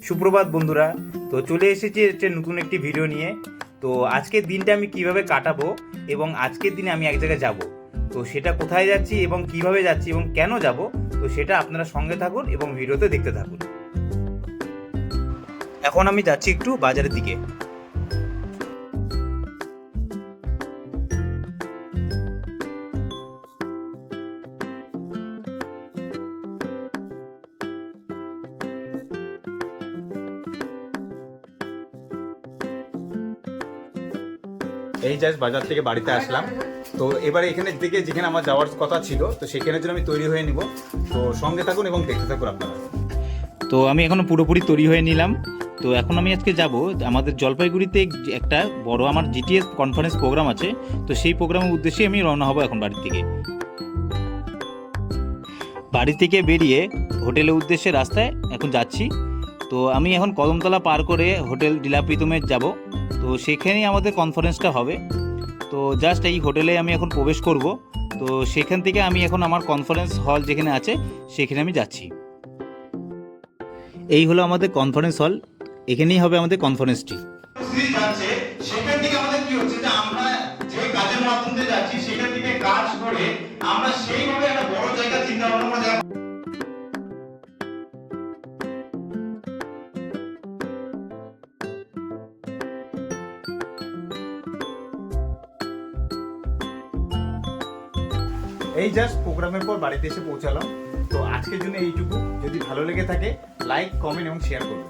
সুপ্রভাত বন্ধুরা। তো চলে এসেছি নতুন একটি ভিডিও নিয়ে। তো আজকের দিনটা আমি কিভাবে কাটাবো এবং আজকের দিনে আমি এক জায়গায় যাব, তো সেটা কোথায় যাচ্ছি এবং কিভাবে যাচ্ছি এবং কেন যাব, তো সেটা আপনারা সঙ্গে থাকুন এবং ভিডিওতে দেখতে থাকুন। এখন আমি যাচ্ছি একটু বাজারের দিকে। এই জাস্ট বাজার থেকে বাড়িতে আসলাম। তো এবারে এখানে থেকে যেখানে আমার যাওয়ার কথা ছিল, তো সেখানের জন্য আমি তৈরি হয়ে নিব। তো সঙ্গে থাকুন এবং দেখতে থাকুন আপনারা। তো আমি এখনো পুরোপুরি তৈরি হয়ে নিলাম। তো এখন আমি আজকে যাব আমাদের জলপাইগুড়িতে একটা বড় আমার জিটিএস কনফারেন্স প্রোগ্রাম আছে। তো সেই প্রোগ্রামের উদ্দেশ্যে আমি রওনা হব এখন বাড়ি থেকে। বাড়ি থেকে বেরিয়ে হোটেলের উদ্দেশ্যে রাস্তায় এখন যাচ্ছি। তো আমি এখন কদমতলা পার করে হোটেল ডিলাপ্রিতমে যাব। তো সেখানেই আমাদের কনফারেন্সটা হবে। তো জাস্ট এই হোটেলে আমি এখন প্রবেশ করব। তো সেখান থেকে আমি এখন আমার কনফারেন্স হল যেখানে আছে সেখানে আমি যাচ্ছি। এই হলো আমাদের কনফারেন্স হল, এখানেই হবে আমাদের কনফারেন্সটি। সেখান থেকে আমাদের কি হচ্ছে যে আমরা যে কাজের মাধ্যমে যাচ্ছি সেখান থেকে কাজ করে আমরা সেইভাবে একটা বড় জায়গা চিন্তা ভাবনা করে যাব। এই জাস্ট প্রোগ্রামের পর বাড়িতে এসে পৌঁছালাম। তো আজকের জন্য এইটুকু। যদি ভালো লেগে থাকে লাইক, কমেন্ট এবং শেয়ার করবেন।